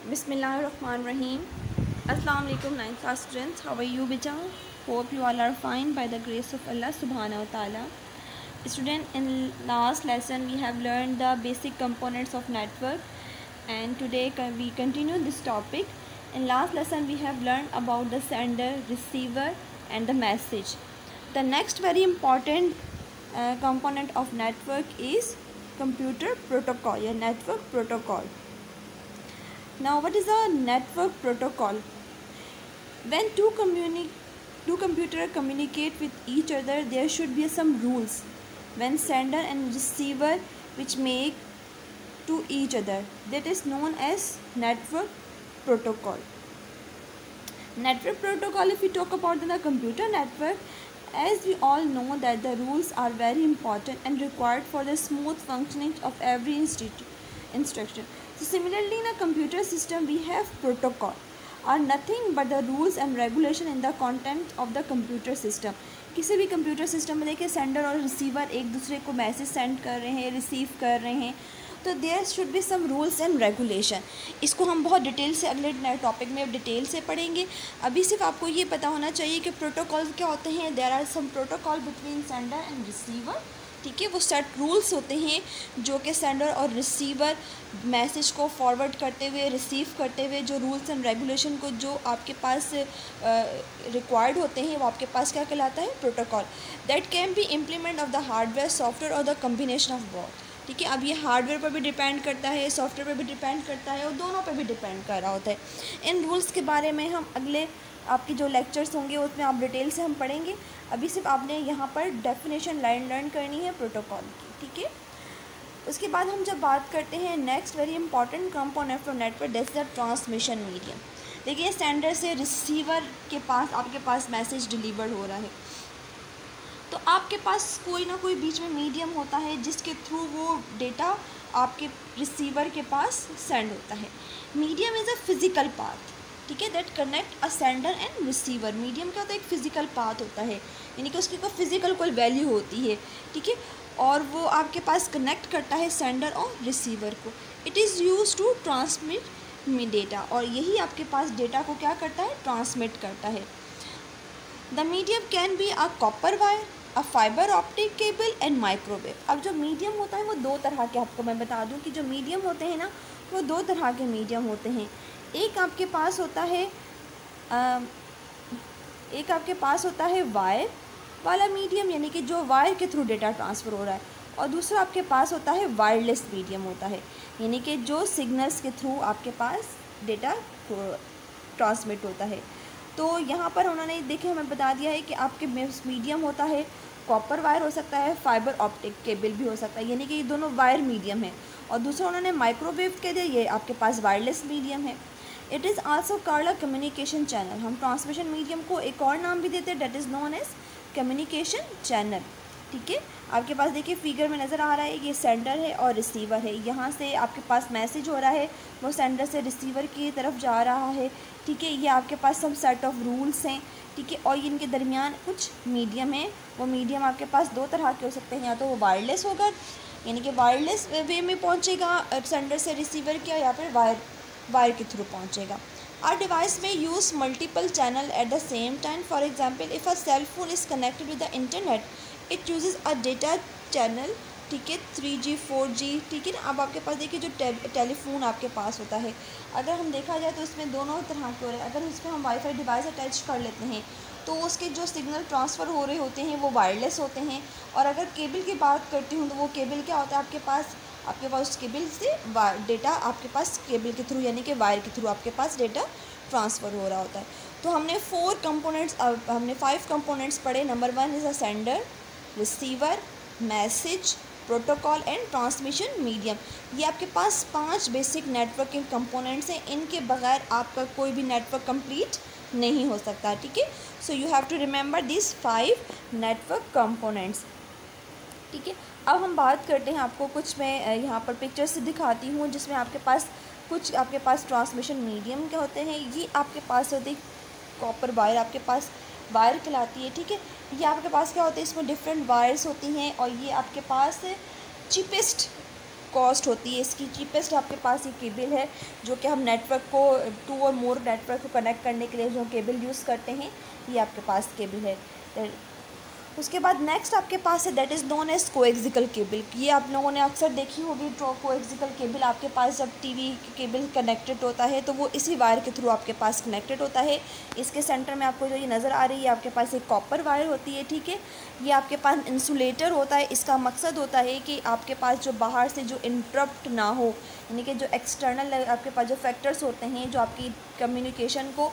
Bismillahirrahmanirrahim. Assalamu alaikum 9th class students. How are you beta? Hope you all are fine by the grace of Allah subhanahu wa ta'ala. Student, in last lesson we have learned the basic components of network, and today we continue this topic. In last lesson we have learned about the sender, receiver and the message. The next very important component of network is computer protocol, your network protocol. Now, what is a network protocol? When two computers communicate with each other, there should be some rules when sender and receiver which make to each other. That is known as network protocol. Network protocol, if we talk about the computer network, as we all know that the rules are very important and required for the smooth functioning of every instruction. So similarly, in a computer system we have protocol are nothing but the rules and regulation in the content of the computer system. किसी भी computer system में देखिए sender और receiver एक दूसरे को message send कर रहे हैं, रिसीव कर रहे हैं, तो there should be some rules and regulation. इसको हम बहुत डिटेल से अगले नए टॉपिक में डिटेल से पढ़ेंगे. अभी सिर्फ आपको ये पता होना चाहिए कि प्रोटोकॉल क्या होते हैं. There are some protocol between sender and receiver. ठीक है, वो सेट रूल्स होते हैं जो कि सेंडर और रिसीवर मैसेज को फॉरवर्ड करते हुए, रिसीव करते हुए जो रूल्स एंड रेगुलेशन को जो आपके पास रिक्वायर्ड होते हैं, वो आपके पास क्या कहलाता है, protocol. That can be implement of the hardware, software और द कम्बिनेशन ऑफ बोथ. ठीक है, अब ये हार्डवेयर पर भी डिपेंड करता है, सॉफ्टवेयर पर भी डिपेंड करता है और दोनों पर भी डिपेंड कर रहा होता है. इन रूल्स के बारे में हम अगले आपके जो लेक्चर्स होंगे उसमें आप डिटेल से हम पढ़ेंगे. अभी सिर्फ आपने यहाँ पर डेफिनेशन लर्न करनी है प्रोटोकॉल की. ठीक है, उसके बाद हम जब बात करते हैं next very important component of network, that's the transmission medium. देखिए, सेंडर से रिसीवर के पास आपके पास मैसेज डिलीवर हो रहा है, तो आपके पास कोई ना कोई बीच में मीडियम होता है जिसके थ्रू वो डेटा आपके रिसीवर के पास सेंड होता है. Medium is a physical path. ठीक है, that connect a sender and receiver. Medium क्या होता है, एक फिज़िकल पाथ होता है, यानी कि उसकी कोई फिज़िकल कोई वैल्यू होती है. ठीक है, और वो आपके पास कनेक्ट करता है सेंडर और रिसीवर को. It is use to transmit data, और यही आपके पास डेटा को क्या करता है, ट्रांसमिट करता है. The medium can be a copper wire, a fibre optic cable and microwave. अब जो मीडियम होता है वो दो तरह के, आपको मैं बता दूं कि जो मीडियम होते हैं ना, वो दो तरह के मीडियम होते हैं. एक आपके पास होता है वायर वाला मीडियम, यानी कि जो वायर के थ्रू डेटा ट्रांसफ़र हो रहा है, और दूसरा आपके पास होता है वायरलेस मीडियम होता है, यानी कि जो सिग्नल्स के थ्रू आपके पास डेटा ट्रांसमिट होता है. तो यहाँ पर उन्होंने देखिए हमें बता दिया है कि आपके मीडियम होता है कॉपर वायर हो सकता है, फाइबर ऑप्टिक केबल भी हो सकता है, यानी कि ये दोनों वायर मीडियम है. और दूसरा उन्होंने माइक्रोवेव के दिए, ये आपके पास वायरलेस मीडियम है. It is also called a communication channel. हम ट्रांसमिशन मीडियम को एक और नाम भी देते हैं, that is known as communication channel. ठीक है, आपके पास देखिए फिगर में नज़र आ रहा है, ये सेंडर है और रिसीवर है. यहाँ से आपके पास मैसेज हो रहा है, वो सेंडर से रिसीवर की तरफ जा रहा है. ठीक है, ये आपके पास सब सेट ऑफ रूल्स हैं. ठीक है, और इनके दरमियान कुछ मीडियम है. वो मीडियम आपके पास दो तरह के हो सकते हैं, या तो वो वायरलेस होगा, यानी कि वायरलेस वे में पहुँचेगा सेंडर से रिसीवर के, या फिर वायर के थ्रू पहुँचेगा. Our device may use multiple channel at the same time. For example, if a cell phone is connected with the internet, it uses a data channel. ठीक है, 3G 4G. ठीक है ना. अब आपके पास देखिए जो टेलीफोन आपके पास होता है, अगर हम देखा जाए तो इसमें दोनों तरह के हो रहे हैं. अगर इसमें हम वाईफाई डिवाइस अटैच कर लेते हैं तो उसके जो सिग्नल ट्रांसफ़र हो रहे होते हैं वो वायरलेस होते हैं. और अगर केबल की बात करती हूँ तो वो केबल क्या होता है, आपके पास उस केबल से डेटा आपके पास केबल के थ्रू, यानी कि वायर के थ्रू आपके पास डेटा ट्रांसफ़र हो रहा होता है. तो हमने 5 कंपोनेंट्स पढ़े. Number 1 is a sender, receiver, message, protocol and transmission medium. ये आपके पास 5 बेसिक नेटवर्किंग कंपोनेंट्स हैं. इनके बगैर आपका कोई भी नेटवर्क कंप्लीट नहीं हो सकता. ठीक है, so you have to remember this 5 network components. ठीक है, अब हम बात करते हैं, आपको कुछ मैं यहाँ पर पिक्चर से दिखाती हूँ जिसमें आपके पास ट्रांसमिशन मीडियम क्या होते हैं. ये आपके पास होती कॉपर वायर, आपके पास वायर कहलाती है. ठीक है, ये आपके पास क्या होता है, इसमें डिफरेंट वायर्स होती हैं, और ये आपके पास चीपेस्ट कॉस्ट होती है इसकी, चीपेस्ट आपके पास ये केबल है जो कि हम नेटवर्क को 2 और मोर नेटवर्क को कनेक्ट करने के लिए जो केबल यूज़ करते हैं, ये आपके पास केबल है। उसके बाद नेक्स्ट आपके पास है that is known as coaxial cable. ये आप लोगों ने अक्सर देखी होगी, कोएक्सियल केबल आपके पास जब टीवी केबल कनेक्टेड होता है तो वो इसी वायर के थ्रू आपके पास कनेक्टेड होता है। इसके सेंटर में आपको जो ये नज़र आ रही है आपके पास एक कॉपर वायर होती है, ठीक है। ये आपके पास इंसुलेटर होता है। इसका मकसद होता है कि आपके पास जो बाहर से जो इंटरप्ट ना हो, यानी कि जो एक्सटर्नल आपके पास जो फैक्टर्स होते हैं जो आपकी कम्युनिकेशन को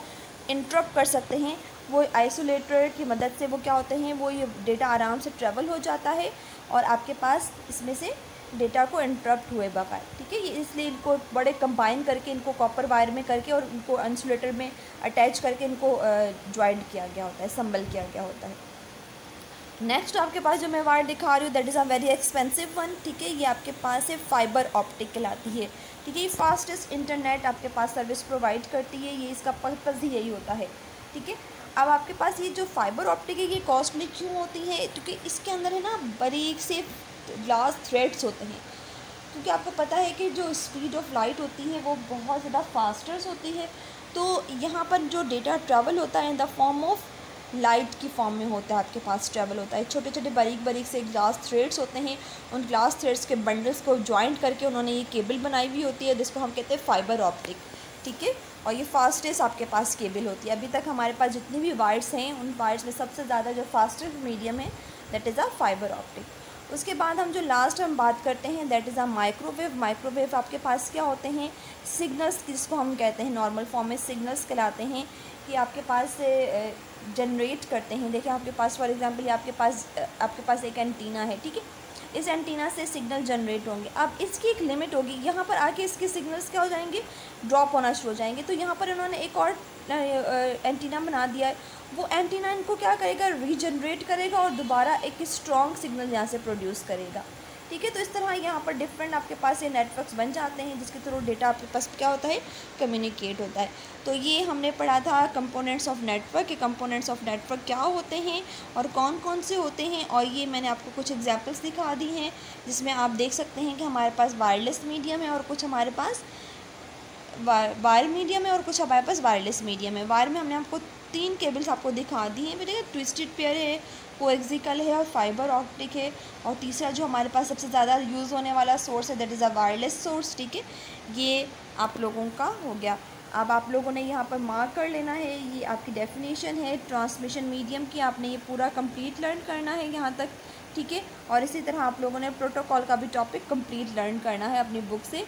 इंटरप्ट कर सकते हैं, वो आइसोलेटर की मदद से वो क्या होते हैं, वो ये डेटा आराम से ट्रैवल हो जाता है और आपके पास इसमें से डेटा को इंटरप्ट हुए बगैर, ठीक है। ये इसलिए इनको बड़े कंबाइन करके इनको कॉपर वायर में करके और इनको इंसुलेटर में अटैच करके इनको जॉइंट किया गया होता है, संबल किया गया होता है। नेक्स्ट आपके पास जो मैं वायर दिखा रही हूँ that is a very expensive one, ठीक है। ये आपके पास है फाइबर ऑप्टिक कहलाती है, ठीक है। ये फास्टेस्ट इंटरनेट आपके पास सर्विस प्रोवाइड करती है, ये इसका पर्पज़ ही यही होता है, ठीक है। अब आपके पास ये जो फाइबर ऑप्टिक है ये कॉस्टली क्यों होती है, क्योंकि इसके अंदर है ना बारीक से ग्लास थ्रेड्स होते हैं, क्योंकि आपको पता है कि जो स्पीड ऑफ लाइट होती है वो बहुत ज़्यादा फास्टर्स होती है। तो यहाँ पर जो डेटा ट्रैवल होता है in the form of light की फॉर्म में होता है, आपके पास ट्रैवल होता है। छोटे छोटे बारीक बारीक से ग्लास थ्रेड्स होते हैं, उन ग्लास थ्रेड्स के बंडल्स को जॉइंट करके उन्होंने ये केबल बनाई हुई होती है जिसको हम कहते हैं फाइबर ऑप्टिक, ठीक है। और ये फास्टेस्ट आपके पास केबल होती है। अभी तक हमारे पास जितनी भी वायर्स हैं उन वायर्स में सबसे ज़्यादा जो फास्टेस्ट मीडियम है that is a fibre optic. उसके बाद हम जो लास्ट हम बात करते हैं that is a microwave. Microwave आपके पास क्या होते हैं, सिग्नल्स जिसको हम कहते हैं नॉर्मल फॉर्म में सिग्नल्स कहलाते हैं, कि आपके पास जनरेट करते हैं। देखिए आपके पास फॉर एग्जांपल आपके पास एक एंटीना है, ठीक है। इस एंटीना से सिग्नल जनरेट होंगे। अब इसकी एक लिमिट होगी, यहाँ पर आके इसके सिग्नल्स क्या हो जाएंगे, ड्रॉप होना शुरू हो जाएंगे। तो यहाँ पर इन्होंने एक और एंटीना बना दिया है, वो एंटीना इनको क्या करेगा, रीजनरेट करेगा और दोबारा एक स्ट्रॉन्ग सिग्नल यहाँ से प्रोड्यूस करेगा, ठीक है। तो इस तरह यहाँ पर डिफरेंट आपके पास ये नेटवर्क्स बन जाते हैं जिसके थ्रू डेटा आपके पास क्या होता है, कम्युनिकेट होता है। तो ये हमने पढ़ा था कंपोनेंट्स ऑफ नेटवर्क के कंपोनेंट्स ऑफ नेटवर्क क्या होते हैं और कौन कौन से होते हैं। और ये मैंने आपको कुछ एग्जांपल्स दिखा दी हैं जिसमें आप देख सकते हैं कि हमारे पास वायरलेस मीडियम है और कुछ हमारे पास वायर मीडियम है और कुछ हमारे पास वायरलेस मीडियम है। वायर में हमने आपको 3 केबल्स आपको दिखा दी हैं, बेटे ट्विस्टेड पेयर है, कोएक्सियल है और फाइबर ऑप्टिक है। और तीसरा जो हमारे पास सबसे ज़्यादा यूज़ होने वाला सोर्स है that is a wireless source, ठीक है। ये आप लोगों का हो गया। अब आप लोगों ने यहाँ पर मार्क कर लेना है, ये आपकी डेफिनेशन है ट्रांसमिशन मीडियम की, आपने ये पूरा कंप्लीट लर्न करना है यहाँ तक, ठीक है। और इसी तरह आप लोगों ने प्रोटोकॉल का भी टॉपिक कंप्लीट लर्न करना है अपनी बुक से।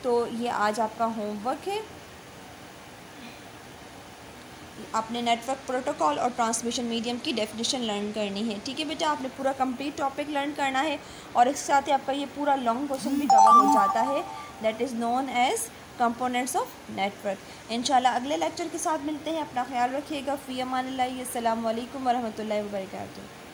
तो ये आज आपका होमवर्क है, आपने नेटवर्क प्रोटोकॉल और ट्रांसमिशन मीडियम की डेफिनेशन लर्न करनी है, ठीक है बेटा। आपने पूरा कंप्लीट टॉपिक लर्न करना है और इसके साथ ही आपका ये पूरा लॉन्ग क्वेश्चन भी कवर हो जाता है that is known as components of network. इंशाल्लाह अगले लेक्चर के साथ मिलते हैं। अपना ख्याल रखिएगा। फ़ी अमानिल्लाह। अस्सलामु अलैकुम वरहमतुल्लाहि वबरकातुहू।